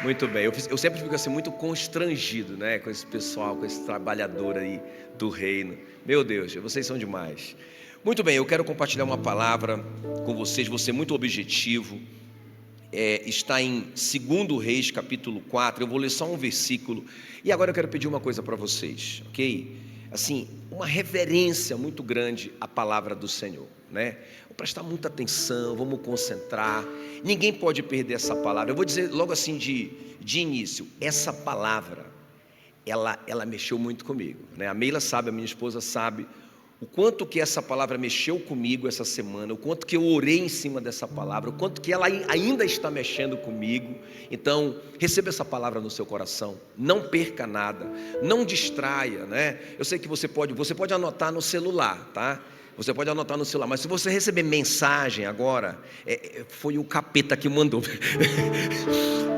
Muito bem, eu sempre fico assim muito constrangido, né, com esse pessoal, com esse trabalhador aí do reino. Meu Deus, vocês são demais. Muito bem, eu quero compartilhar uma palavra com vocês, vou ser muito objetivo. Está em 2 Reis, capítulo 4. Eu vou ler só um versículo. E agora eu quero pedir uma coisa para vocês, ok? Assim, uma reverência muito grande à palavra do Senhor, né? Vamos prestar muita atenção, vamos concentrar. Ninguém pode perder essa palavra. Eu vou dizer logo assim de início, essa palavra, ela mexeu muito comigo, né? A Meila sabe, a minha esposa sabe o quanto que essa palavra mexeu comigo essa semana, o quanto que eu orei em cima dessa palavra, o quanto que ela ainda está mexendo comigo. Então, receba essa palavra no seu coração, não perca nada, não distraia, né? Eu sei que você pode anotar no celular, tá? Você pode anotar no celular, mas se você receber mensagem agora, foi o capeta que mandou.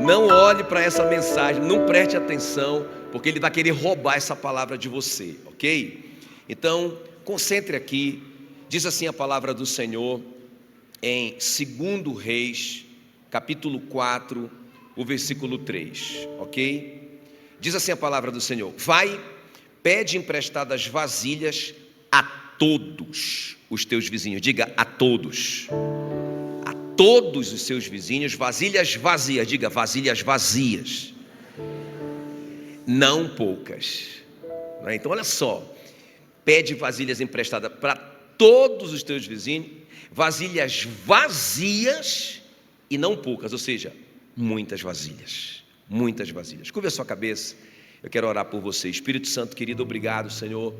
Não olhe para essa mensagem, não preste atenção, porque ele vai querer roubar essa palavra de você, ok? Então, concentre aqui. Diz assim a palavra do Senhor em 2 Reis, capítulo 4, o versículo 3, ok? Diz assim a palavra do Senhor: vai, pede emprestadas vasilhas a todos os teus vizinhos. Diga: a todos os seus vizinhos, vasilhas vazias. Diga: vasilhas vazias, não poucas. Então olha só, pede vasilhas emprestadas para todos os teus vizinhos, vasilhas vazias e não poucas, ou seja, muitas vasilhas, muitas vasilhas. Curva a sua cabeça, eu quero orar por você. Espírito Santo querido, obrigado, Senhor,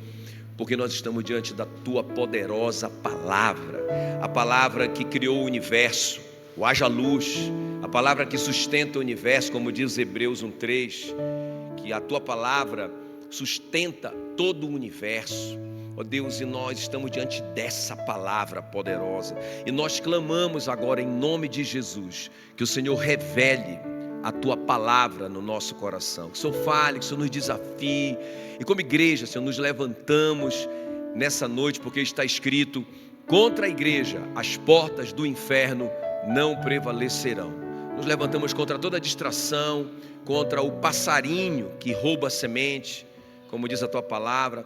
porque nós estamos diante da Tua poderosa palavra, a palavra que criou o universo, o haja luz, a palavra que sustenta o universo, como diz Hebreus 1:3, que a Tua palavra sustenta todo o universo, ó Deus, e nós estamos diante dessa palavra poderosa, e nós clamamos agora em nome de Jesus, que o Senhor revele a Tua palavra no nosso coração, que o Senhor fale, que o Senhor nos desafie, e como igreja, Senhor, nos levantamos nessa noite, porque está escrito: contra a igreja as portas do inferno não prevalecerão. Nos levantamos contra toda distração, contra o passarinho que rouba a semente, como diz a Tua palavra.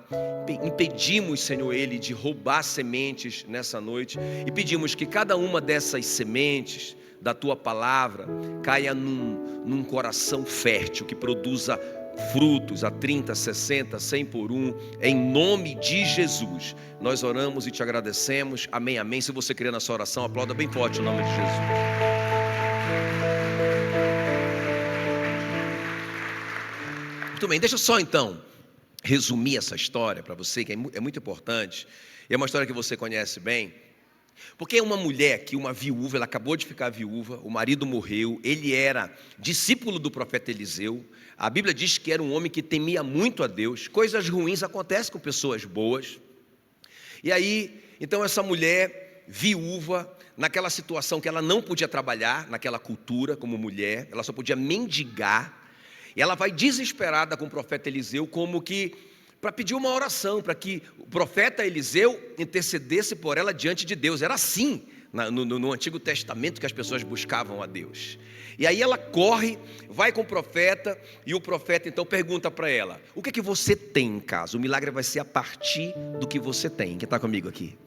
Impedimos, Senhor, ele de roubar sementes nessa noite, e pedimos que cada uma dessas sementes da Tua palavra caia num coração fértil, que produza frutos a 30, 60, 100 por um, em nome de Jesus. Nós oramos e Te agradecemos, amém, amém. Se você crê na sua oração, aplauda bem forte o nome de Jesus. Muito bem, deixa eu só então resumir essa história para você, que é muito importante, e é uma história que você conhece bem, porque é uma mulher que, uma viúva, ela acabou de ficar viúva, o marido morreu, ele era discípulo do profeta Eliseu, a Bíblia diz que era um homem que temia muito a Deus. Coisas ruins acontecem com pessoas boas, e aí, então essa mulher viúva, naquela situação que ela não podia trabalhar, naquela cultura como mulher, ela só podia mendigar, e ela vai desesperada com o profeta Eliseu, como que para pedir uma oração, para que o profeta Eliseu intercedesse por ela diante de Deus. Era assim no Antigo Testamento que as pessoas buscavam a Deus. E aí ela corre, vai com o profeta, e o profeta então pergunta para ela: o que é que você tem em casa? O milagre vai ser a partir do que você tem. Quem está comigo aqui?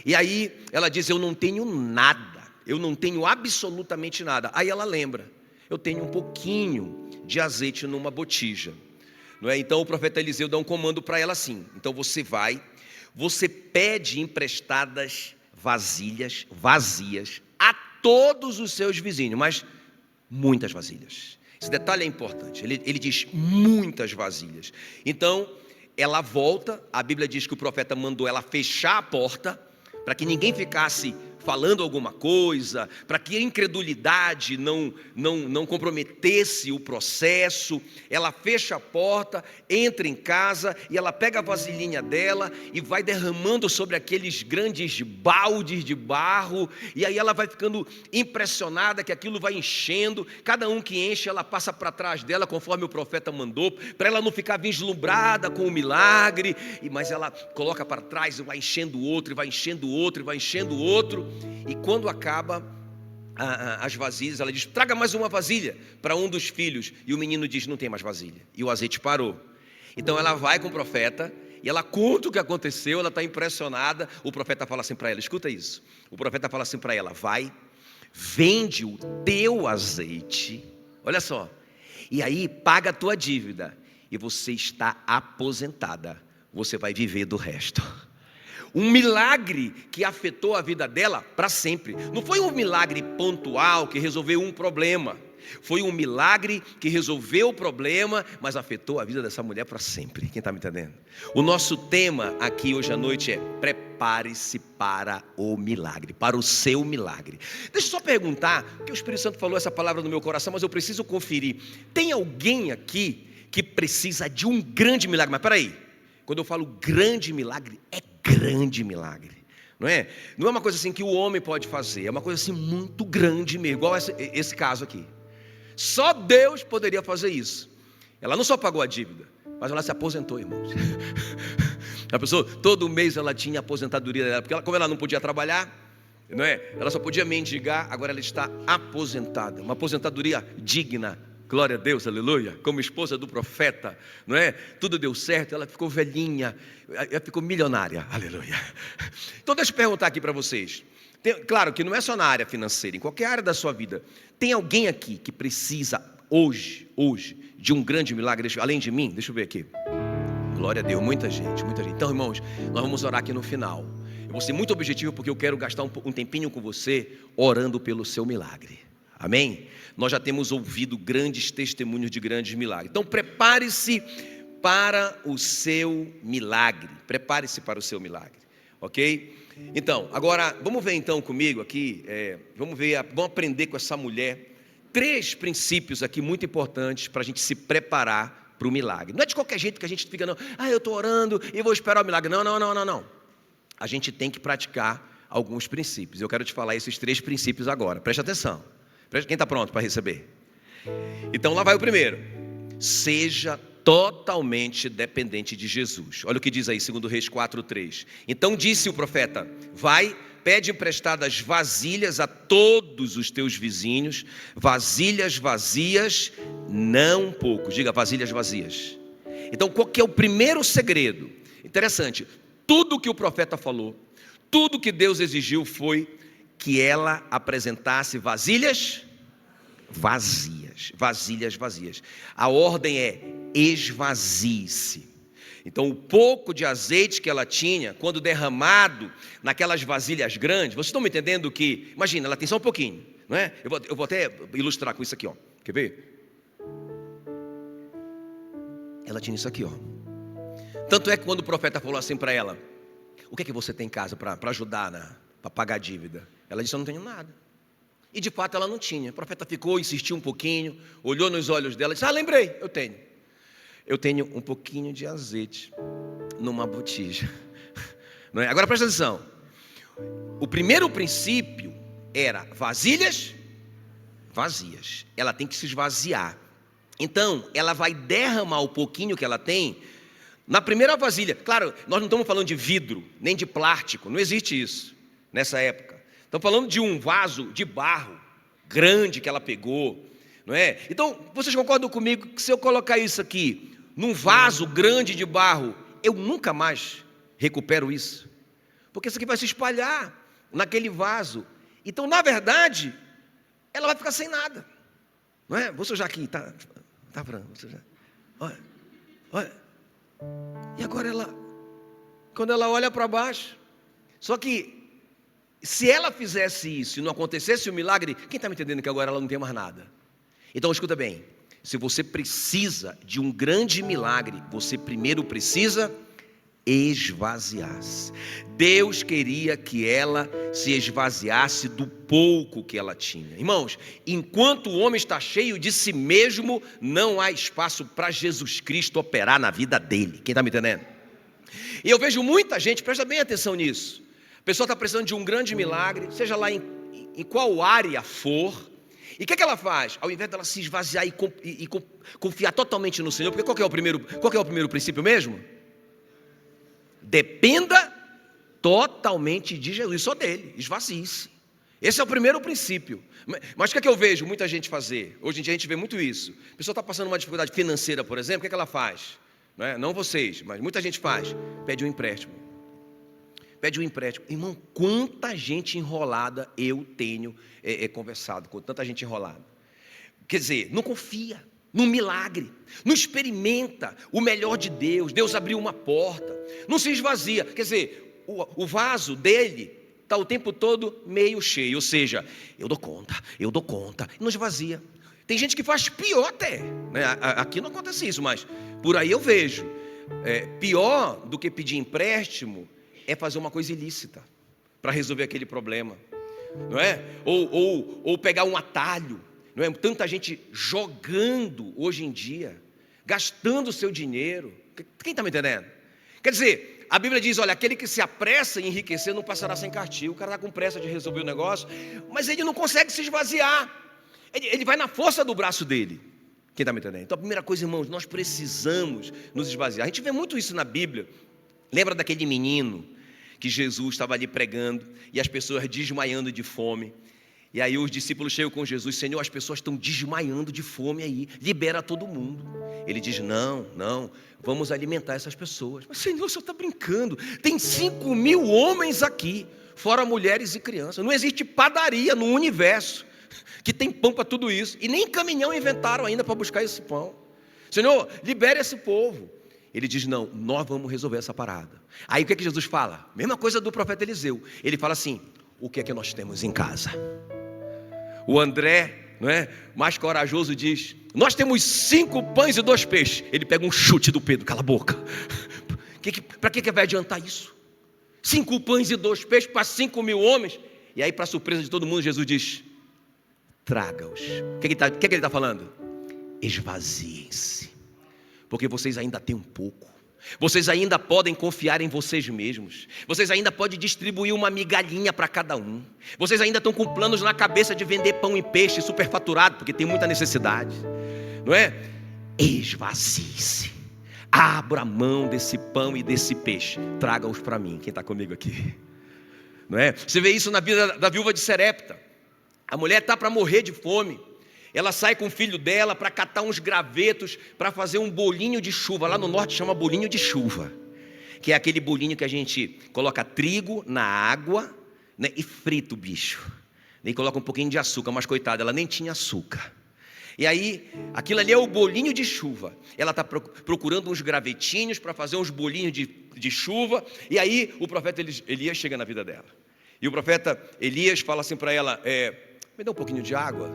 E aí ela diz: eu não tenho nada, eu não tenho absolutamente nada. Aí ela lembra: eu tenho um pouquinho de azeite numa botija, não é? Então o profeta Eliseu dá um comando para ela assim: então você vai, você pede emprestadas vasilhas vazias a todos os seus vizinhos, mas muitas vasilhas. Esse detalhe é importante, ele diz muitas vasilhas. Então ela volta, a Bíblia diz que o profeta mandou ela fechar a porta, para que ninguém ficasse falando alguma coisa, para que a incredulidade não comprometesse o processo. Ela fecha a porta, entra em casa, e ela pega a vasilhinha dela e vai derramando sobre aqueles grandes baldes de barro, e aí ela vai ficando impressionada que aquilo vai enchendo. Cada um que enche, ela passa para trás dela, conforme o profeta mandou, para ela não ficar vislumbrada com o milagre, mas ela coloca para trás e vai enchendo o outro, e vai enchendo o outro, e vai enchendo o outro. E quando acaba, as vasilhas, ela diz: traga mais uma vasilha para um dos filhos. E o menino diz: não tem mais vasilha. E o azeite parou. Então ela vai com o profeta e ela conta o que aconteceu, ela está impressionada. O profeta fala assim para ela, escuta isso. O profeta fala assim para ela: vai, vende o teu azeite, olha só, e aí paga a tua dívida, e você está aposentada, você vai viver do resto. Um milagre que afetou a vida dela para sempre. Não foi um milagre pontual que resolveu um problema. Foi um milagre que resolveu o problema, mas afetou a vida dessa mulher para sempre. Quem está me entendendo? O nosso tema aqui hoje à noite é: prepare-se para o milagre, para o seu milagre. Deixa eu só perguntar, porque o Espírito Santo falou essa palavra no meu coração, mas eu preciso conferir. Tem alguém aqui que precisa de um grande milagre? Mas peraí, quando eu falo grande milagre, é grande milagre. Não é uma coisa assim que o homem pode fazer, é uma coisa assim muito grande mesmo, igual esse caso aqui. Só Deus poderia fazer isso. Ela não só pagou a dívida, mas ela se aposentou, irmãos. A pessoa, todo mês ela tinha a aposentadoria dela, porque como ela não podia trabalhar, não é? Ela só podia mendigar, agora ela está aposentada. Uma aposentadoria digna, glória a Deus, aleluia. Como esposa do profeta, não é? Tudo deu certo, ela ficou velhinha, ela ficou milionária, aleluia. Então deixa eu perguntar aqui para vocês. Claro que não é só na área financeira, em qualquer área da sua vida. Tem alguém aqui que precisa hoje, de um grande milagre, além de mim? Deixa eu ver aqui. Glória a Deus, muita gente. Então, irmãos, nós vamos orar aqui no final. Eu vou ser muito objetivo porque eu quero gastar um tempinho com você orando pelo seu milagre. Amém? Nós já temos ouvido grandes testemunhos de grandes milagres. Então prepare-se para o seu milagre. Prepare-se para o seu milagre. Ok? Então, agora, vamos ver então comigo aqui, vamos aprender com essa mulher 3 princípios aqui muito importantes para a gente se preparar para o milagre. Não é de qualquer jeito que a gente fica, não, eu estou orando e vou esperar o milagre. Não. A gente tem que praticar alguns princípios. Eu quero te falar esses 3 princípios agora. Preste atenção. Quem está pronto para receber? Então lá vai o primeiro. Seja totalmente dependente de Jesus. Olha o que diz aí, 2 Reis 4:3. Então disse o profeta: vai, pede emprestadas vasilhas a todos os teus vizinhos, vasilhas vazias, não poucos. Diga, vasilhas vazias. Então qual que é o primeiro segredo? Interessante, tudo que o profeta falou, tudo que Deus exigiu foi que ela apresentasse vasilhas vazias. A ordem é: esvazie-se. Então o pouco de azeite que ela tinha, quando derramado naquelas vasilhas grandes, vocês estão me entendendo que, imagina, ela tem só um pouquinho, não é? Eu vou até ilustrar com isso aqui, ó. Quer ver? Ela tinha isso aqui, ó. Tanto é que quando o profeta falou assim para ela: o que é que você tem em casa para ajudar para pagar a dívida? Ela disse: eu não tenho nada. E de fato ela não tinha. O profeta ficou, insistiu um pouquinho, olhou nos olhos dela e disse: lembrei, eu tenho um pouquinho de azeite numa botija. Não é? Agora presta atenção. O primeiro princípio era vasilhas vazias. Ela tem que se esvaziar. Então ela vai derramar o pouquinho que ela tem na primeira vasilha. Claro, nós não estamos falando de vidro, nem de plástico, não existe isso nessa época. Estamos falando de um vaso de barro grande que ela pegou, não é? Então, vocês concordam comigo que se eu colocar isso aqui num vaso grande de barro, eu nunca mais recupero isso? Porque isso aqui vai se espalhar naquele vaso. Então, na verdade, ela vai ficar sem nada, não é? Vou sujar aqui, tá Fran, vou sujar. Olha. E agora quando ela olha para baixo, só que se ela fizesse isso e não acontecesse o milagre, quem está me entendendo que agora ela não tem mais nada? Então escuta bem, se você precisa de um grande milagre, você primeiro precisa esvaziar-se. Deus queria que ela se esvaziasse do pouco que ela tinha. Irmãos, enquanto o homem está cheio de si mesmo, não há espaço para Jesus Cristo operar na vida dele. Quem está me entendendo? E eu vejo muita gente, presta bem atenção nisso. A pessoa está precisando de um grande milagre, seja lá em qual área for. E o que ela faz? Ao invés dela se esvaziar e confiar totalmente no Senhor, porque qual que é o primeiro princípio mesmo? Dependa totalmente de Jesus, só dele, esvazie-se. Esse é o primeiro princípio. Mas o que é que eu vejo muita gente fazer? Hoje em dia a gente vê muito isso. A pessoa está passando uma dificuldade financeira, por exemplo, o que é que ela faz? Não vocês, mas muita gente faz. Pede um empréstimo. Pede um empréstimo. Irmão, quanta gente enrolada eu tenho conversado, com tanta gente enrolada. Quer dizer, não confia no milagre, não experimenta o melhor de Deus. Deus abriu uma porta, não se esvazia. Quer dizer, o vaso dele está o tempo todo meio cheio, ou seja, eu dou conta, e não esvazia. Tem gente que faz pior até, né? Aqui não acontece isso, mas por aí eu vejo. Pior do que pedir empréstimo é fazer uma coisa ilícita para resolver aquele problema, não é? Ou pegar um atalho, não é? Tanta gente jogando hoje em dia, gastando o seu dinheiro. Quem está me entendendo? Quer dizer, a Bíblia diz, olha, aquele que se apressa em enriquecer não passará sem castigo. O cara está com pressa de resolver o negócio, mas ele não consegue se esvaziar. Ele vai na força do braço dele. Quem está me entendendo? Então a primeira coisa, irmãos, nós precisamos nos esvaziar. A gente vê muito isso na Bíblia. Lembra daquele menino que Jesus estava ali pregando e as pessoas desmaiando de fome? E aí os discípulos chegam com Jesus: Senhor, as pessoas estão desmaiando de fome aí, libera todo mundo. Ele diz: não, vamos alimentar essas pessoas. Mas Senhor, o Senhor está brincando, tem 5.000 homens aqui, fora mulheres e crianças. Não existe padaria no universo que tem pão para tudo isso, e nem caminhão inventaram ainda para buscar esse pão. Senhor, libere esse povo. Ele diz: não, nós vamos resolver essa parada. Aí o que é que Jesus fala? Mesma coisa do profeta Eliseu. Ele fala assim: o que é que nós temos em casa? O André, não é, mais corajoso, diz: nós temos 5 pães e 2 peixes. Ele pega um chute do Pedro: cala a boca. Para que vai adiantar isso? 5 pães e 2 peixes para 5.000 homens. E aí, para surpresa de todo mundo, Jesus diz: traga-os. O que ele está falando? Esvaziem-se, porque vocês ainda têm um pouco. Vocês ainda podem confiar em vocês mesmos. Vocês ainda podem distribuir uma migalhinha para cada um. Vocês ainda estão com planos na cabeça de vender pão e peixe superfaturado, porque tem muita necessidade, não é? Esvazie-se. Abra mão desse pão e desse peixe. Traga-os para mim. Quem está comigo aqui? Não é? Você vê isso na vida da viúva de Serepta. A mulher está para morrer de fome. Ela sai com o filho dela para catar uns gravetos, para fazer um bolinho de chuva. Lá no norte chama bolinho de chuva, que é aquele bolinho que a gente coloca trigo na água, né, e frita o bicho. E coloca um pouquinho de açúcar, mas coitada, ela nem tinha açúcar. E aí, aquilo ali é o bolinho de chuva. Ela está procurando uns gravetinhos para fazer uns bolinhos de chuva. E aí o profeta Elias chega na vida dela. E o profeta Elias fala assim para ela: me dá um pouquinho de água.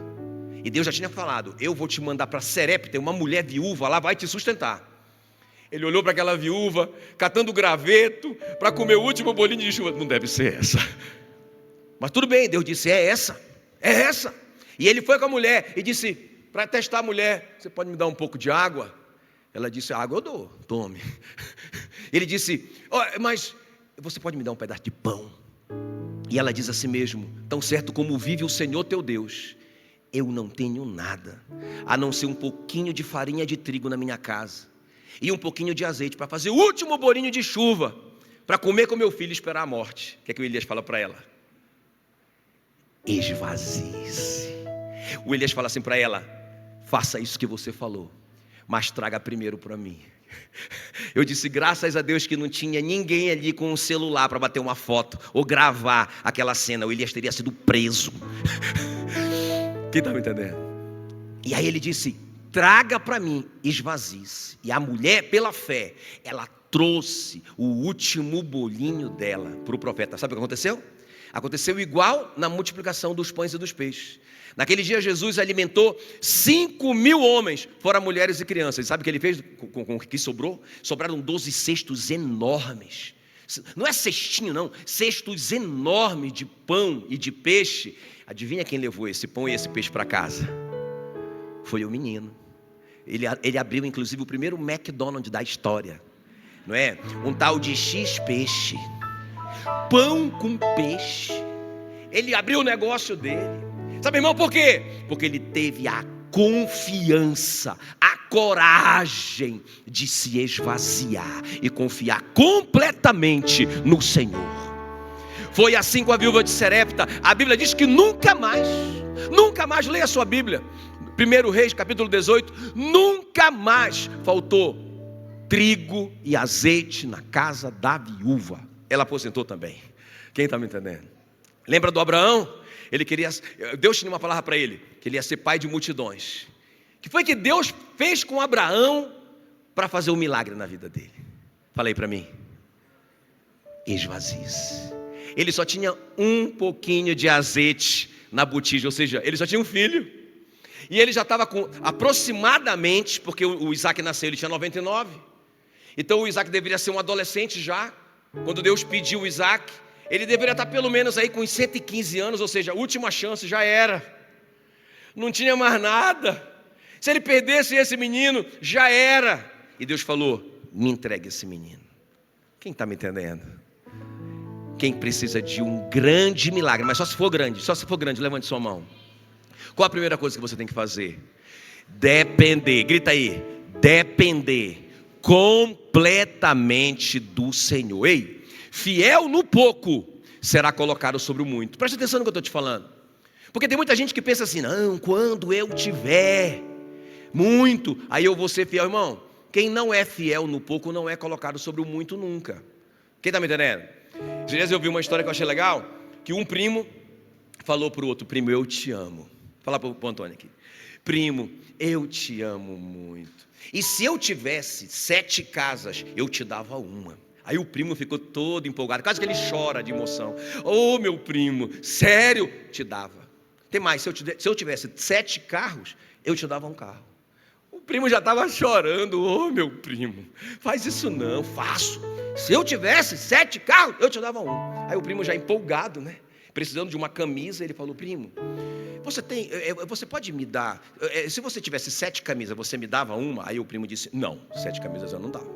E Deus já tinha falado: eu vou te mandar para Serepta, uma mulher viúva lá vai te sustentar. Ele olhou para aquela viúva, catando graveto, para comer o último bolinho de chuva. Não deve ser essa. Mas tudo bem, Deus disse: é essa. E ele foi com a mulher e disse, para testar a mulher: você pode me dar um pouco de água? Ela disse: água eu dou, tome. Ele disse: mas você pode me dar um pedaço de pão? E ela diz assim mesmo: tão certo como vive o Senhor teu Deus, eu não tenho nada, a não ser um pouquinho de farinha de trigo na minha casa, e um pouquinho de azeite para fazer o último bolinho de chuva, para comer com meu filho e esperar a morte. O que é que o Elias fala para ela? Esvazie-se. O Elias fala assim para ela: faça isso que você falou, mas traga primeiro para mim. Eu disse, graças a Deus que não tinha ninguém ali com um celular para bater uma foto ou gravar aquela cena. O Elias teria sido preso. Quem está me entendendo? E aí ele disse: traga para mim, esvazie-se. E a mulher, pela fé, ela trouxe o último bolinho dela para o profeta. Sabe o que aconteceu? Aconteceu igual na multiplicação dos pães e dos peixes. Naquele dia Jesus alimentou 5.000 homens, fora mulheres e crianças. Sabe o que ele fez com o que sobrou? Sobraram 12 cestos enormes. Não é cestinho não, cestos enormes de pão e de peixe. Adivinha quem levou esse pão e esse peixe para casa? Foi o menino. Ele abriu inclusive o primeiro McDonald's da história, não é? Um tal de X-Peixe, pão com peixe. Ele abriu o negócio dele. Sabe, irmão, por quê? Porque ele teve a confiança, a coragem de se esvaziar e confiar completamente no Senhor. Foi assim com a viúva de Serepta. A Bíblia diz que nunca mais, leia a sua Bíblia, 1 Reis, capítulo 18, nunca mais faltou trigo e azeite na casa da viúva. Ela aposentou também. Quem está me entendendo? Lembra do Abraão? Deus tinha uma palavra para ele, que ele ia ser pai de multidões. Que foi que Deus fez com Abraão para fazer um milagre na vida dele? Falei para mim. Esvazie-se. Ele só tinha um pouquinho de azeite na botija, ou seja, ele só tinha um filho. E ele já estava com aproximadamente, porque o Isaac nasceu, ele tinha 99. Então o Isaac deveria ser um adolescente já. Quando Deus pediu o Isaac, ele deveria estar pelo menos aí com 115 anos, ou seja, a última chance já era. Não tinha mais nada. Se ele perdesse esse menino, já era. E Deus falou, me entregue esse menino. Quem está me entendendo? Quem precisa de um grande milagre, mas só se for grande, levante sua mão. Qual a primeira coisa que você tem que fazer? Depender, grita aí, depender completamente do Senhor. Ei, fiel no pouco será colocado sobre o muito. Presta atenção no que eu estou te falando. Porque tem muita gente que pensa assim, não, quando eu tiver muito, aí eu vou ser fiel. Irmão, quem não é fiel no pouco não é colocado sobre o muito nunca. Quem está me entendendo? Às vezes eu vi uma história que eu achei legal, que um primo falou para o outro, primo, eu te amo. Fala para o Antônio aqui. Primo, eu te amo muito. E se eu tivesse 7 casas, eu te dava uma. Aí o primo ficou todo empolgado, quase que ele chora de emoção. Ô meu primo, sério? Te dava. Tem mais, se eu tivesse 7 carros, eu te dava um carro. O primo já estava chorando. Ô meu primo, faz isso não, faço. Se eu tivesse 7 carros, eu te dava um. Aí o primo já empolgado, né? Precisando de uma camisa, ele falou, primo, você pode me dar, se você tivesse 7 camisas, você me dava uma? Aí o primo disse, não, 7 camisas eu não dava.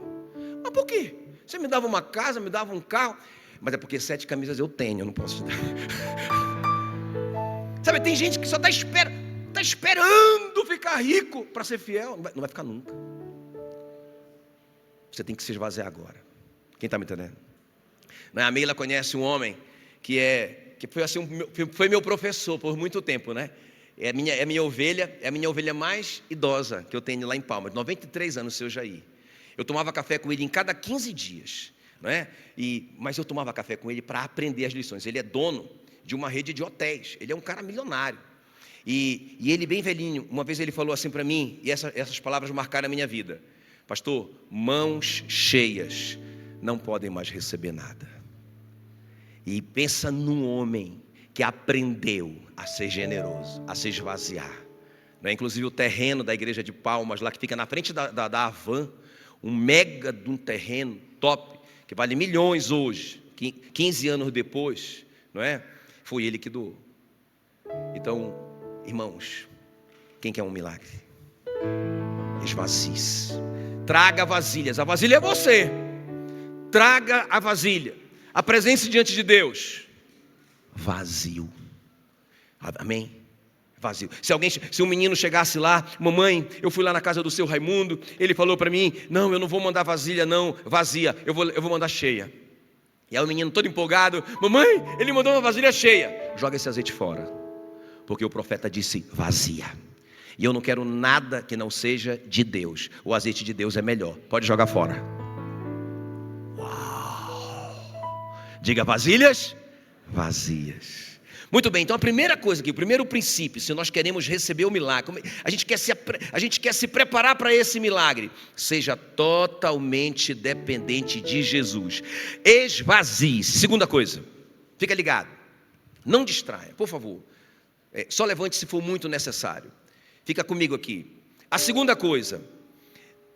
Mas por quê? Você me dava uma casa, me dava um carro, mas é porque 7 camisas eu tenho, eu não posso te dar. Sabe, tem gente que só está esperando ficar rico para ser fiel, não vai ficar nunca. Você tem que se esvaziar agora. Quem está me entendendo? A Meila conhece um homem que foi meu professor por muito tempo, né? É a minha ovelha mais idosa que eu tenho lá em Palmas, 93 anos, seu Jair. Eu tomava café com ele em cada 15 dias, não é? Mas eu tomava café com ele para aprender as lições. Ele é dono de uma rede de hotéis, ele é um cara milionário. E ele bem velhinho, uma vez ele falou assim para mim, e essas palavras marcaram a minha vida. Pastor, mãos cheias não podem mais receber nada. E pensa num homem que aprendeu a ser generoso, a se esvaziar. Inclusive o terreno da igreja de Palmas, lá que fica na frente da Avan, um mega de um terreno top, que vale milhões hoje, 15 anos depois, não é? Foi ele que doou. Então, irmãos, quem quer um milagre? Esvazie-se. Traga vasilhas, a vasilha é você. Traga a vasilha. Apresente-se diante de Deus. Vazio. Amém? Vazio. Se um menino chegasse lá, mamãe, eu fui lá na casa do seu Raimundo, ele falou para mim, não, eu não vou mandar vasilha não, vazia, eu vou mandar cheia. E aí o menino todo empolgado, mamãe, ele mandou uma vasilha cheia. Joga esse azeite fora, porque o profeta disse vazia. E eu não quero nada que não seja de Deus. O azeite de Deus é melhor. Pode jogar fora. Diga vasilhas vazias. Muito bem, então a primeira coisa aqui, o primeiro princípio, se nós queremos receber o milagre, a gente quer se preparar para esse milagre, seja totalmente dependente de Jesus. Esvazie-se. Segunda coisa, fica ligado, não distraia, por favor. Só levante se for muito necessário. Fica comigo aqui. A segunda coisa,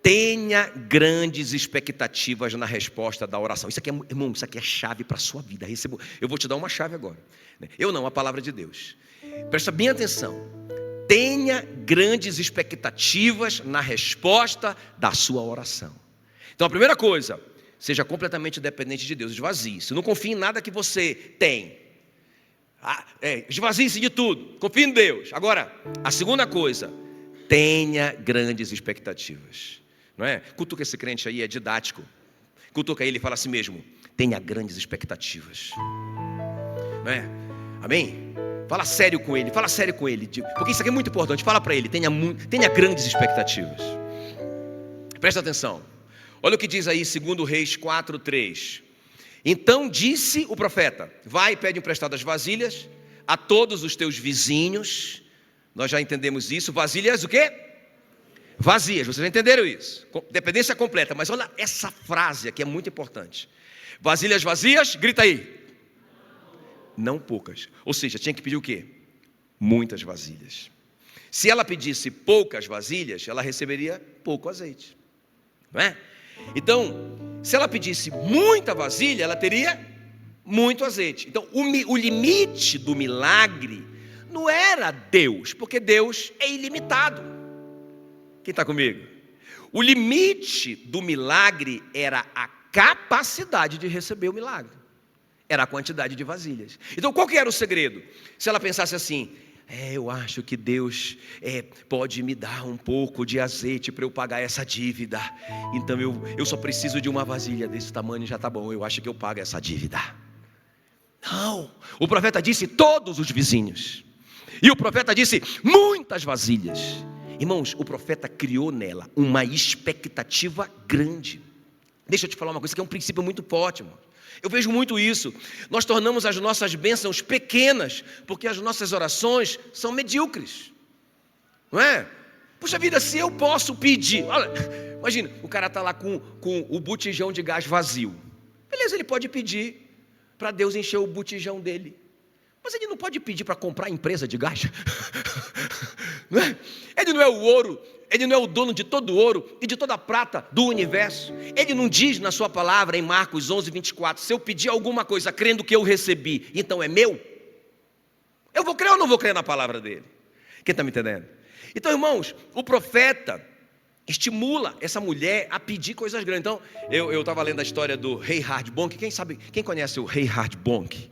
tenha grandes expectativas na resposta da oração. Isso aqui, irmão, isso aqui é chave para a sua vida. Eu vou te dar uma chave agora. Eu não, a palavra de Deus. Presta bem atenção. Tenha grandes expectativas na resposta da sua oração. Então a primeira coisa, seja completamente dependente de Deus. Esvazie-se. Não confie em nada que você tem. Esvazie-se de tudo. Confie em Deus. Agora, a segunda coisa, tenha grandes expectativas. Não é? Cutuca esse crente aí, é didático. Cutuca ele e fala assim mesmo: tenha grandes expectativas. não é? Amém? Fala sério com ele, porque isso aqui é muito importante. Fala para ele, tenha grandes expectativas. Presta atenção. Olha o que diz aí 2 Reis 4:3. Então disse o profeta: vai e pede emprestadas vasilhas a todos os teus vizinhos. Nós já entendemos isso. Vasilhas o quê? Vazias, vocês já entenderam isso? Dependência completa. Mas olha essa frase aqui, é muito importante. Vasilhas vazias, grita aí. Não poucas. Ou seja, tinha que pedir o quê? Muitas vasilhas. Se ela pedisse poucas vasilhas, ela receberia pouco azeite, não é? Então, se ela pedisse muita vasilha, ela teria muito azeite. Então, o limite do milagre não era Deus, porque Deus é ilimitado. Quem está comigo? O limite do milagre era a capacidade de receber o milagre. Era a quantidade de vasilhas. Então, qual que era o segredo? Se ela pensasse assim: eu acho que Deus pode me dar um pouco de azeite para eu pagar essa dívida. Então, eu só preciso de uma vasilha desse tamanho, já está bom, eu acho que eu pago essa dívida. Não, o profeta disse todos os vizinhos. E o profeta disse muitas vasilhas. Irmãos, o profeta criou nela uma expectativa grande. Deixa eu te falar uma coisa que é um princípio muito forte, irmão. Eu vejo muito isso. Nós tornamos as nossas bênçãos pequenas porque as nossas orações são medíocres, não é? Puxa vida, se eu posso pedir, olha, imagina, o cara está lá com o botijão de gás vazio. Beleza, ele pode pedir para Deus encher o botijão dele, mas ele não pode pedir para comprar a empresa de gás. Não é? Ele não é o ouro, ele não é o dono de todo o ouro e de toda a prata do universo. Ele não diz na sua palavra em Marcos 11:24, se eu pedir alguma coisa crendo que eu recebi, então é meu? Eu vou crer ou não vou crer na palavra dele? Quem está me entendendo? Então, irmãos, o profeta estimula essa mulher a pedir coisas grandes. Então, eu estava lendo a história do Reinhard Bonk. Quem conhece o Reinhard Bonk?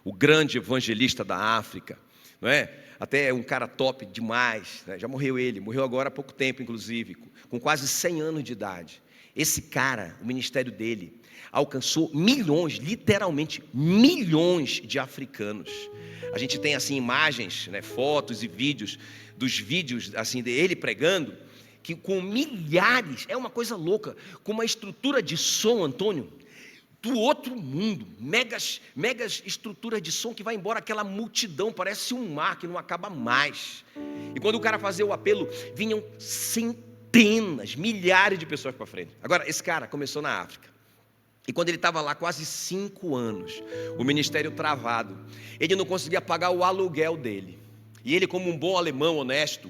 O grande evangelista da África, não é? Até é um cara top demais, né? Já morreu agora há pouco tempo, inclusive, com quase 100 anos de idade. Esse cara, o ministério dele, alcançou milhões, literalmente milhões de africanos. A gente tem assim imagens, né, fotos e vídeos, dos vídeos assim dele pregando, que com milhares, é uma coisa louca, com uma estrutura de som, Antônio, do outro mundo, megas estruturas de som que vai embora aquela multidão, parece um mar que não acaba mais. E quando o cara fazia o apelo, vinham centenas, milhares de pessoas para frente. Agora, esse cara começou na África. E quando ele estava lá quase 5 anos, o ministério travado, ele não conseguia pagar o aluguel dele. E ele, como um bom alemão honesto,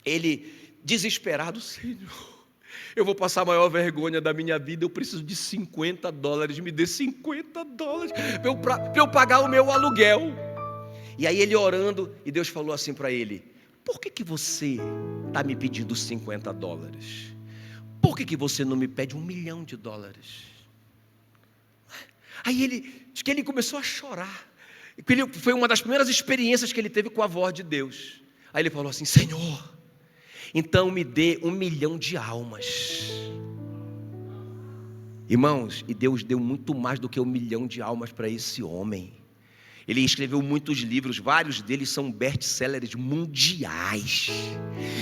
ele desesperado: Senhor, eu vou passar a maior vergonha da minha vida, eu preciso de $50, me dê $50 para eu pagar o meu aluguel. E aí ele orando, e Deus falou assim para ele: por que você está me pedindo $50? Por que você não me pede $1 milhão? Aí diz que ele começou a chorar. Foi uma das primeiras experiências que ele teve com a voz de Deus. Aí ele falou assim: Senhor, então me dê 1 milhão de almas. Irmãos, e Deus deu muito mais do que 1 milhão de almas para esse homem. Ele escreveu muitos livros, vários deles são best-sellers mundiais.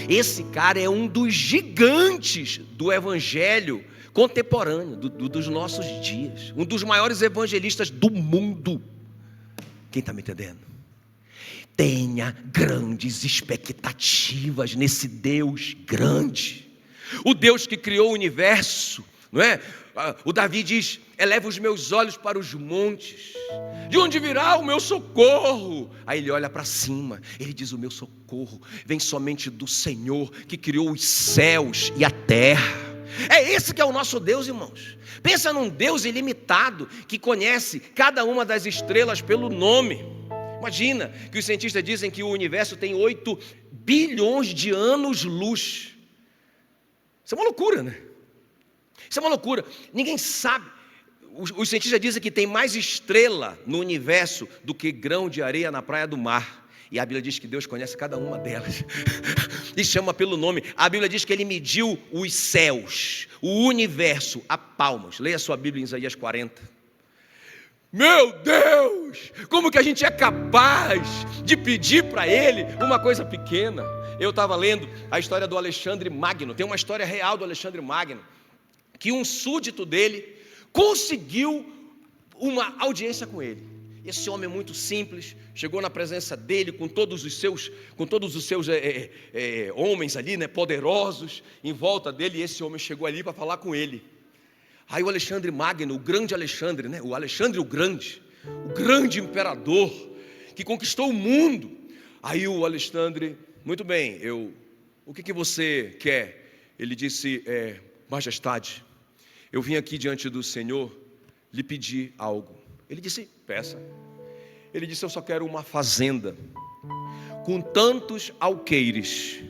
Esse cara é um dos gigantes do evangelho contemporâneo, dos nossos dias. Um dos maiores evangelistas do mundo. Quem está me entendendo? Tenha grandes expectativas nesse Deus grande. O Deus que criou o universo, não é? O Davi diz: eleva os meus olhos para os montes, de onde virá o meu socorro? Aí ele olha para cima, ele diz: o meu socorro vem somente do Senhor que criou os céus e a terra. É esse que é o nosso Deus, irmãos. Pensa num Deus ilimitado, que conhece cada uma das estrelas pelo nome. Imagina que os cientistas dizem que o universo tem 8 bilhões de anos-luz. Isso é uma loucura, né? Isso é uma loucura. Ninguém sabe. Os cientistas dizem que tem mais estrela no universo do que grão de areia na praia do mar. E a Bíblia diz que Deus conhece cada uma delas e chama pelo nome. A Bíblia diz que Ele mediu os céus, o universo, a palmos. Leia a sua Bíblia em Isaías 40. Meu Deus, como que a gente é capaz de pedir para Ele uma coisa pequena? Eu estava lendo a história do Alexandre Magno, tem uma história real do Alexandre Magno, que um súdito dele conseguiu uma audiência com ele. Esse homem muito simples, chegou na presença dele com todos os seus homens ali, né, poderosos, em volta dele, e esse homem chegou ali para falar com ele. Aí o Alexandre Magno, o grande Alexandre, né? O Alexandre o grande imperador, que conquistou o mundo. Aí o Alexandre, muito bem, o que você quer? Ele disse, majestade, eu vim aqui diante do Senhor lhe pedir algo. Ele disse, peça. Ele disse, eu só quero uma fazenda com tantos alqueires.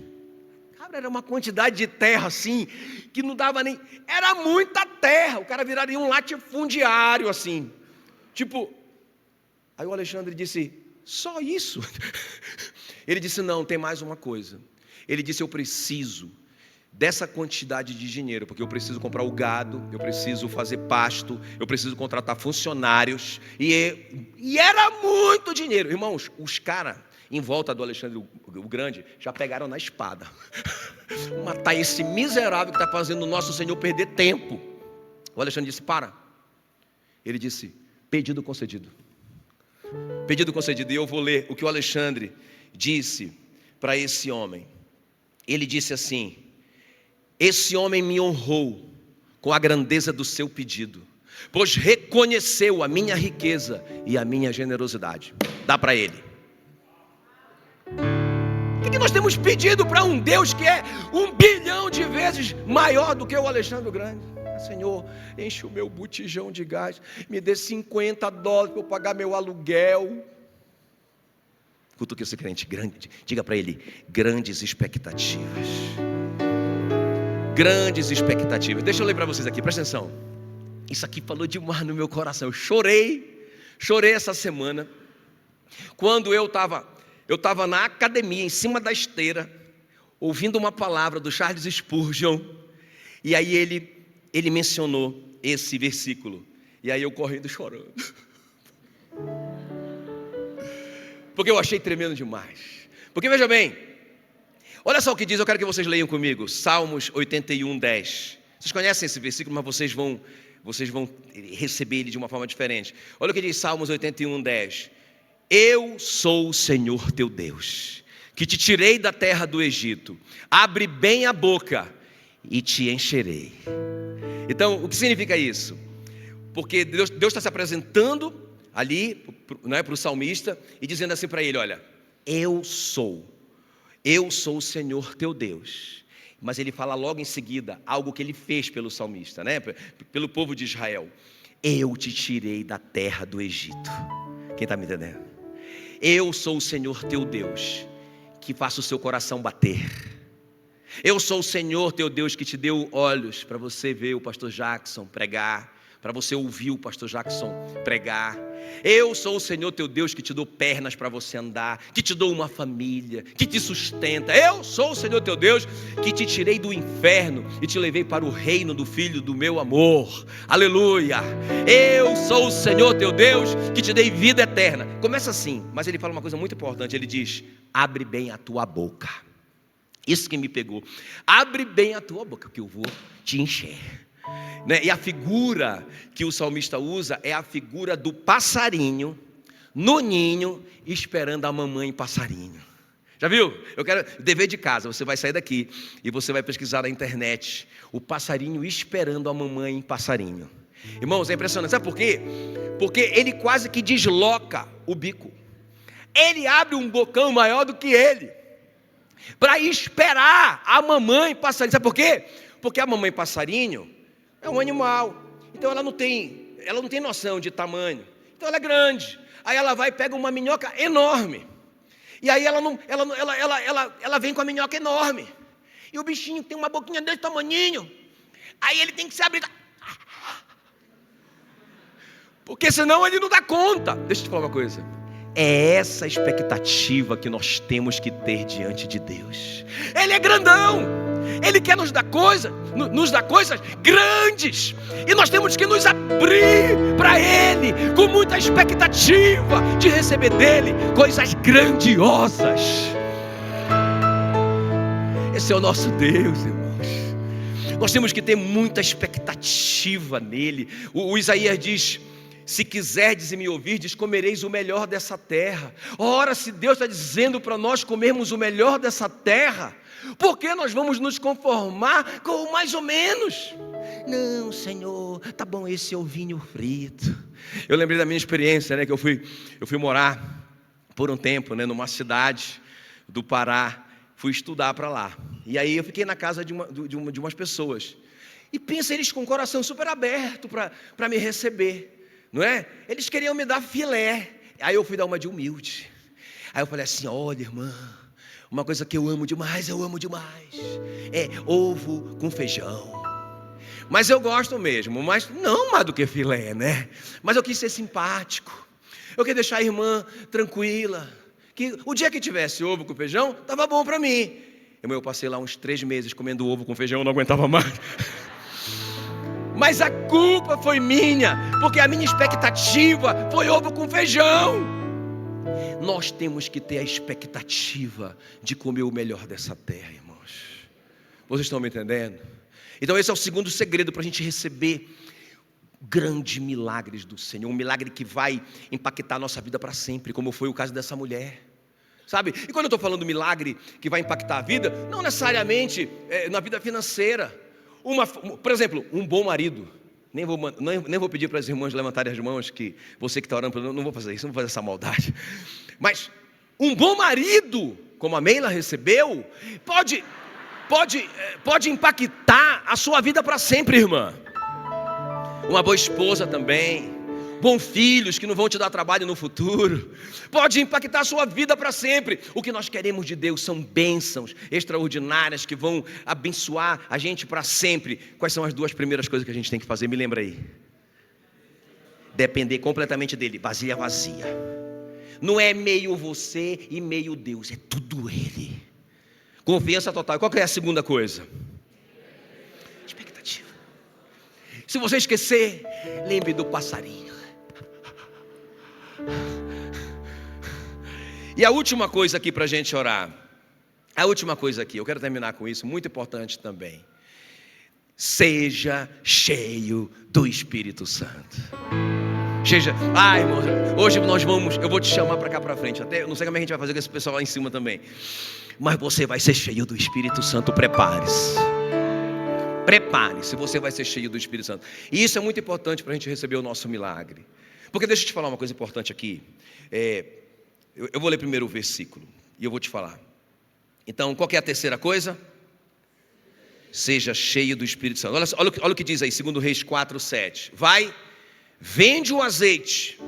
Era uma quantidade de terra assim, que não dava nem... Era muita terra, o cara viraria um latifundiário assim. Tipo, aí o Alexandre disse, só isso? Ele disse, não, tem mais uma coisa. Ele disse, eu preciso dessa quantidade de dinheiro, porque eu preciso comprar o gado, eu preciso fazer pasto, eu preciso contratar funcionários, e era muito dinheiro. Irmãos, os caras em volta do Alexandre o Grande já pegaram na espada. Matar esse miserável que está fazendo o nosso Senhor perder tempo. O Alexandre disse, para. Ele disse, pedido concedido. Pedido concedido. E eu vou ler o que o Alexandre disse para esse homem. Ele disse assim, esse homem me honrou com a grandeza do seu pedido, pois reconheceu a minha riqueza e a minha generosidade. Dá para ele. O que nós temos pedido para um Deus que é 1 bilhão de vezes maior do que o Alexandre o Grande? Senhor, enche o meu botijão de gás, me dê $50 para eu pagar meu aluguel. Cutuque esse crente, grande, diga para ele, grandes expectativas. Grandes expectativas. Deixa eu ler para vocês aqui, presta atenção. Isso aqui falou demais no meu coração. Eu chorei essa semana, quando eu estava na academia, em cima da esteira, ouvindo uma palavra do Charles Spurgeon, e aí ele mencionou esse versículo, e aí eu correndo chorando, porque eu achei tremendo demais. Porque veja bem, olha só o que diz, eu quero que vocês leiam comigo, Salmos 81:10. Vocês conhecem esse versículo, mas vocês vão receber ele de uma forma diferente. Olha o que diz Salmos 81:10. Eu sou o Senhor teu Deus, que te tirei da terra do Egito. Abre bem a boca e te encherei. Então, o que significa isso? Porque Deus está se apresentando ali, para o salmista, e dizendo assim para ele, olha, eu sou o Senhor teu Deus. Mas ele fala logo em seguida, algo que ele fez pelo salmista, né? Pelo povo de Israel. Eu te tirei da terra do Egito. Quem está me entendendo? Eu sou o Senhor teu Deus, que faça o seu coração bater. Eu sou o Senhor teu Deus, que te deu olhos para você ver o pastor Jackson pregar, para você ouvir o pastor Jackson pregar. Eu sou o Senhor teu Deus, que te dou pernas para você andar, que te dou uma família, que te sustenta. Eu sou o Senhor teu Deus, que te tirei do inferno e te levei para o reino do Filho do meu amor. Aleluia. Eu sou o Senhor teu Deus, que te dei vida eterna. Começa assim, mas ele fala uma coisa muito importante. Ele diz, abre bem a tua boca. Isso que me pegou. Abre bem a tua boca, que eu vou te encher. E a figura que o salmista usa é a figura do passarinho no ninho, esperando a mamãe passarinho. Já viu? Eu quero dever de casa. Você vai sair daqui e você vai pesquisar na internet o passarinho esperando a mamãe passarinho. Irmãos, é impressionante. Sabe por quê? Porque ele quase que desloca o bico. Ele abre um bocão maior do que ele para esperar a mamãe passarinho. Sabe por quê? Porque a mamãe passarinho é um animal, então ela não tem noção de tamanho, então ela é grande. Aí ela vai e pega uma minhoca enorme, e aí ela vem com a minhoca enorme, e o bichinho tem uma boquinha desse tamaninho, aí ele tem que se abrir, porque senão ele não dá conta. Deixa eu te falar uma coisa, é essa expectativa que nós temos que ter diante de Deus. Ele é grandão, Ele quer nos dar coisa, nos dá coisas grandes, e nós temos que nos abrir para Ele, com muita expectativa de receber dEle coisas grandiosas. Esse é o nosso Deus, irmãos. Nós temos que ter muita expectativa nele. O Isaías diz: se quiserdes e me ouvirdes, comereis o melhor dessa terra. Ora, se Deus está dizendo para nós comermos o melhor dessa terra, por que nós vamos nos conformar com o mais ou menos? Não, Senhor, tá bom esse ovinho frito. Eu lembrei da minha experiência, né, que eu fui morar por um tempo, né, numa cidade do Pará. Fui estudar para lá. E aí eu fiquei na casa de umas pessoas. E pensa, eles com o coração super aberto para me receber. Não é? Eles queriam me dar filé. Aí eu fui dar uma de humilde. Aí eu falei assim: olha, irmã, uma coisa que eu amo demais, é ovo com feijão. Mas eu gosto mesmo, mas não mais do que filé, né? Mas eu quis ser simpático. Eu quis deixar a irmã tranquila, que o dia que tivesse ovo com feijão, estava bom para mim. Eu passei lá uns 3 meses comendo ovo com feijão, eu não aguentava mais. Mas a culpa foi minha, porque a minha expectativa foi ovo com feijão. Nós temos que ter a expectativa de comer o melhor dessa terra, irmãos. Vocês estão me entendendo? Então esse é o segundo segredo para a gente receber grandes milagres do Senhor. Um milagre que vai impactar a nossa vida para sempre, como foi o caso dessa mulher. Sabe? E quando eu estou falando milagre que vai impactar a vida, não necessariamente na vida financeira. Por exemplo, um bom marido. Nem vou pedir para as irmãs levantarem as mãos, que você que está orando, não vou fazer isso, não vou fazer essa maldade. Mas um bom marido, como a Meila recebeu, pode impactar a sua vida para sempre, irmã. Uma boa esposa também. Bons filhos que não vão te dar trabalho no futuro. Pode impactar a sua vida para sempre. O que nós queremos de Deus são bênçãos extraordinárias que vão abençoar a gente para sempre. Quais são as 2 primeiras coisas que a gente tem que fazer? Me lembra aí. Depender completamente dele. Vasilha vazia. Não é meio você e meio Deus. É tudo Ele. Confiança total. Qual que é a segunda coisa? Expectativa. Se você esquecer, lembre do passarinho. E a última coisa aqui para a gente orar. A última coisa aqui, eu quero terminar com isso, muito importante também. Seja cheio do Espírito Santo. Irmãos, hoje eu vou te chamar para cá para frente. Até eu não sei como a gente vai fazer com esse pessoal lá em cima também. Mas você vai ser cheio do Espírito Santo, prepare-se. Prepare-se, você vai ser cheio do Espírito Santo. E isso é muito importante para a gente receber o nosso milagre. Porque deixa eu te falar uma coisa importante aqui. Eu vou ler primeiro o versículo e eu vou te falar. Então, qual que é a terceira coisa? Seja cheio do Espírito Santo. Olha o que diz aí, 2 Reis 4:7. Vai, vende o azeite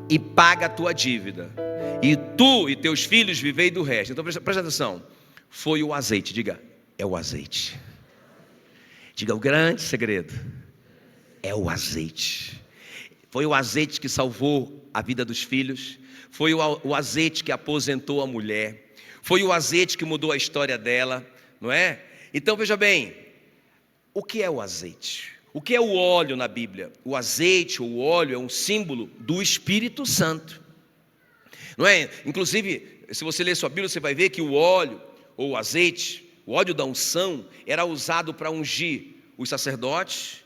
e paga a tua dívida, e tu e teus filhos vivei do resto. Então presta atenção. Foi o azeite, diga, é o azeite. Diga, o grande segredo é o azeite. Foi o azeite que salvou a vida dos filhos. Foi o azeite que aposentou a mulher. Foi o azeite que mudou a história dela, não é? Então veja bem, o que é o azeite? O que é o óleo na Bíblia? O azeite ou o óleo é um símbolo do Espírito Santo, não é? Inclusive, se você ler sua Bíblia, você vai ver que o óleo ou o azeite, o óleo da unção, era usado para ungir os sacerdotes,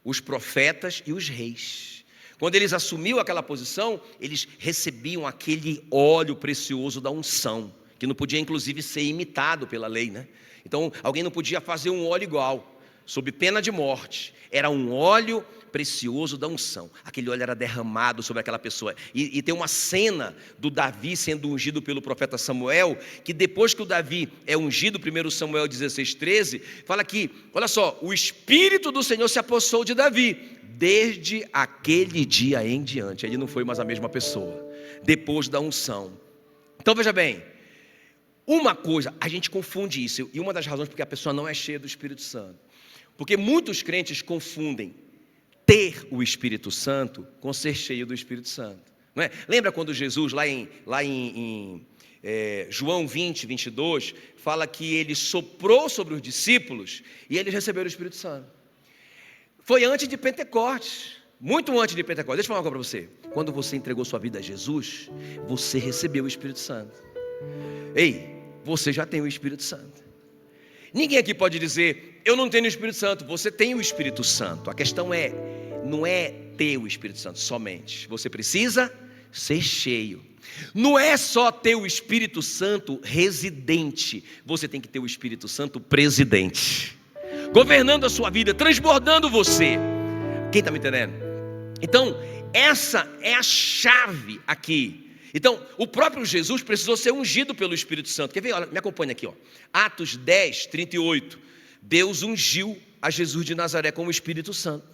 os profetas e os reis. Quando eles assumiam aquela posição, eles recebiam aquele óleo precioso da unção, que não podia inclusive ser imitado pela lei, né? Então alguém não podia fazer um óleo igual, sob pena de morte. Era um óleo precioso da unção. Aquele óleo era derramado sobre aquela pessoa. E tem uma cena do Davi sendo ungido pelo profeta Samuel, que depois que o Davi é ungido, 1 Samuel 16:13, fala que, olha só, o Espírito do Senhor se apossou de Davi. Desde aquele dia em diante, ele não foi mais a mesma pessoa, depois da unção. Então veja bem, uma coisa, a gente confunde isso, e uma das razões porque a pessoa não é cheia do Espírito Santo, porque muitos crentes confundem ter o Espírito Santo com ser cheio do Espírito Santo, não é? Lembra quando Jesus, lá em João 20, 22, fala que ele soprou sobre os discípulos e eles receberam o Espírito Santo. Foi antes de Pentecostes, muito antes de Pentecostes. Deixa eu falar uma coisa para você. Quando você entregou sua vida a Jesus, você recebeu o Espírito Santo. Ei, você já tem o Espírito Santo. Ninguém aqui pode dizer, eu não tenho o Espírito Santo. Você tem o Espírito Santo. A questão não é ter o Espírito Santo somente. Você precisa ser cheio. Não é só ter o Espírito Santo residente. Você tem que ter o Espírito Santo presidente, governando a sua vida, transbordando você. Quem está me entendendo? Então, essa é a chave aqui. Então, o próprio Jesus precisou ser ungido pelo Espírito Santo. Quer ver? Olha, me acompanha aqui, ó. Atos 10, 38. Deus ungiu a Jesus de Nazaré com o Espírito Santo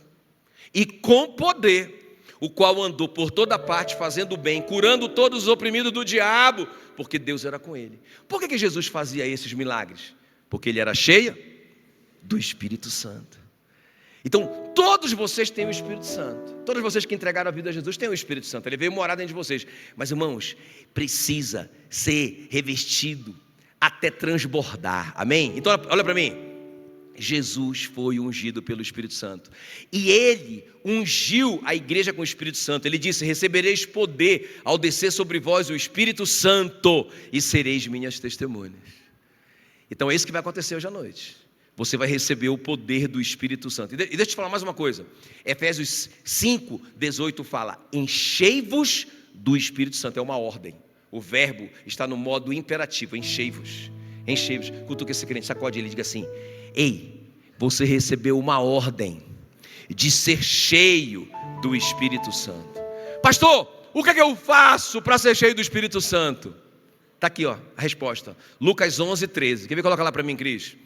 e com poder, o qual andou por toda parte fazendo bem, curando todos os oprimidos do diabo, porque Deus era com ele. Por que Jesus fazia esses milagres? Porque ele era cheio do Espírito Santo. Então, todos vocês têm o Espírito Santo. Todos vocês que entregaram a vida a Jesus têm o Espírito Santo. Ele veio morar dentro de vocês. Mas, irmãos, precisa ser revestido até transbordar. Amém? Então, olha para mim. Jesus foi ungido pelo Espírito Santo. E ele ungiu a igreja com o Espírito Santo. Ele disse, recebereis poder ao descer sobre vós o Espírito Santo e sereis minhas testemunhas. Então é isso que vai acontecer hoje à noite. Você vai receber o poder do Espírito Santo. E deixa eu te falar mais uma coisa. Efésios 5, 18 fala, enchei-vos do Espírito Santo. É uma ordem. O verbo está no modo imperativo, enchei-vos. Enchei-vos. Cutuca esse crente, sacode ele e diga assim, ei, você recebeu uma ordem de ser cheio do Espírito Santo. Pastor, o que é que eu faço para ser cheio do Espírito Santo? Está aqui, ó, a resposta. Lucas 11, 13. Quer ver? Coloca lá para mim, Cris.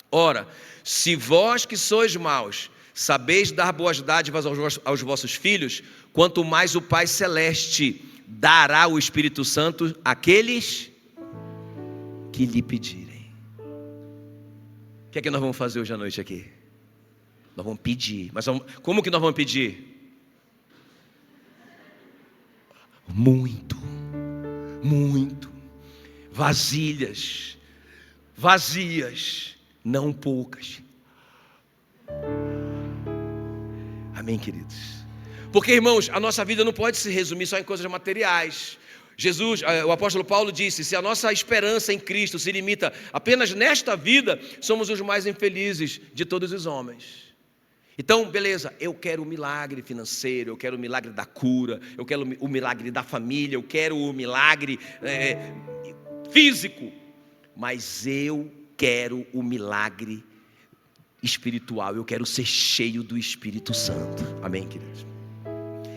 Ora, se vós que sois maus, sabeis dar boas dádivas aos vossos filhos, quanto mais o Pai Celeste dará o Espírito Santo àqueles que lhe pedirem. O que é que nós vamos fazer hoje à noite aqui? Nós vamos pedir. Mas como que nós vamos pedir? Muito, muito. Vasilhas, vazias, não poucas. Amém, queridos? Porque, irmãos, a nossa vida não pode se resumir só em coisas materiais. Jesus, o apóstolo Paulo disse, se a nossa esperança em Cristo se limita apenas nesta vida, somos os mais infelizes de todos os homens. Então, beleza, eu quero o milagre financeiro, eu quero o milagre da cura, eu quero o milagre da família, eu quero o milagre físico, mas eu quero o milagre espiritual, eu quero ser cheio do Espírito Santo. Amém, queridos?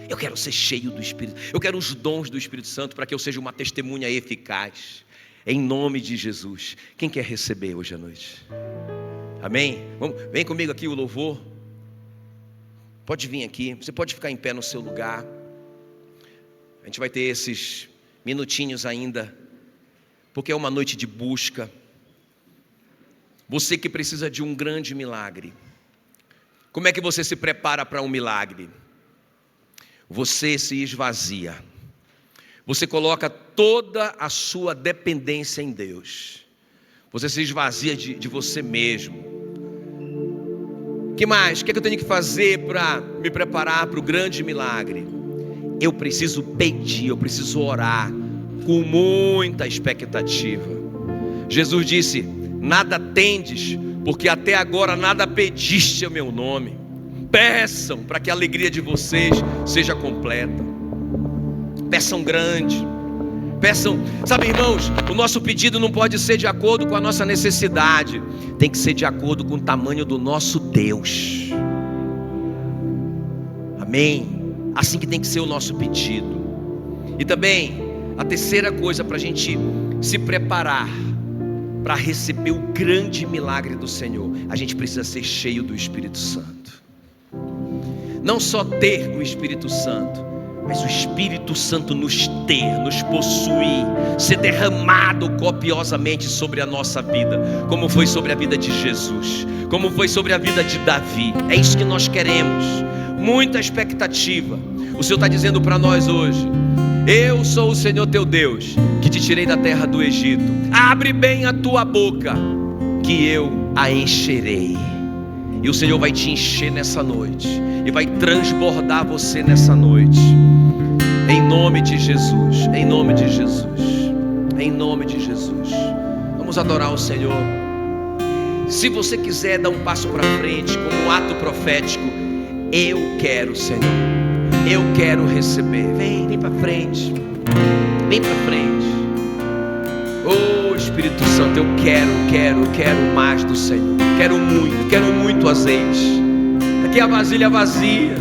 Eu quero ser cheio do Espírito, eu quero os dons do Espírito Santo para que eu seja uma testemunha eficaz, em nome de Jesus. Quem quer receber hoje à noite? Amém? Vem comigo aqui o louvor. Pode vir aqui, você pode ficar em pé no seu lugar. A gente vai ter esses minutinhos ainda, porque é uma noite de busca. Você que precisa de um grande milagre, como é que você se prepara para um milagre? Você se esvazia, você coloca toda a sua dependência em Deus, você se esvazia de você mesmo. O que mais? O que é que eu tenho que fazer para me preparar para o grande milagre? Eu preciso pedir, eu preciso orar com muita expectativa. Jesus disse, nada tendes, porque até agora nada pediste a meu nome. Peçam para que a alegria de vocês seja completa. Peçam grande. Peçam, sabe, irmãos, o nosso pedido não pode ser de acordo com a nossa necessidade, tem que ser de acordo com o tamanho do nosso Deus. Amém? Assim que tem que ser o nosso pedido. E também, a terceira coisa para a gente se preparar para receber o grande milagre do Senhor, a gente precisa ser cheio do Espírito Santo. Não só ter o Espírito Santo, mas o Espírito Santo nos ter, nos possuir, ser derramado copiosamente sobre a nossa vida, como foi sobre a vida de Jesus, como foi sobre a vida de Davi. É isso que nós queremos, muita expectativa. O Senhor está dizendo para nós hoje, eu sou o Senhor teu Deus, que que te tirei da terra do Egito. Abre bem a tua boca, que eu a encherei. E o Senhor vai te encher nessa noite, e vai transbordar você nessa noite, em nome de Jesus, em nome de Jesus, em nome de Jesus. Vamos adorar o Senhor. Se você quiser dar um passo para frente, como um ato profético, eu quero, Senhor, eu quero receber. Vem para frente, vem para frente. Oh Espírito Santo, eu quero mais do Senhor. Quero muito azeite. Está aqui a vasilha vazia.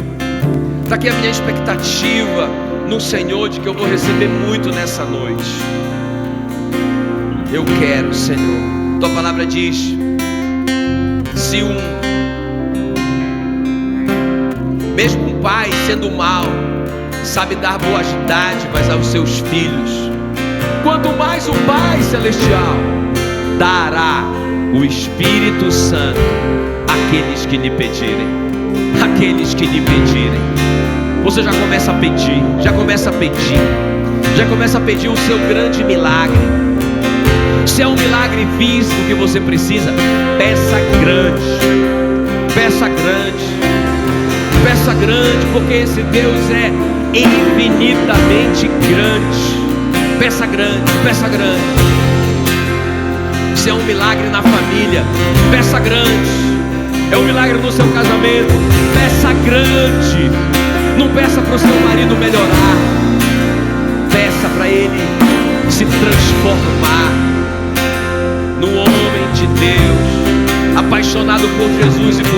Está aqui a minha expectativa no Senhor de que eu vou receber muito nessa noite. Eu quero, Senhor. Tua palavra diz: se mesmo um pai sendo mau sabe dar boas dádivas aos seus filhos, quanto mais o Pai Celestial dará o Espírito Santo àqueles que lhe pedirem. Aqueles que lhe pedirem. Você já começa a pedir, já começa a pedir o seu grande milagre. Se é um milagre físico que você precisa, peça grande, porque esse Deus é infinitamente grande. Peça grande. Se é um milagre na família, peça grande. É um milagre no seu casamento, peça grande. Não peça para o seu marido melhorar, peça para ele se transformar no homem de Deus, apaixonado por Jesus e por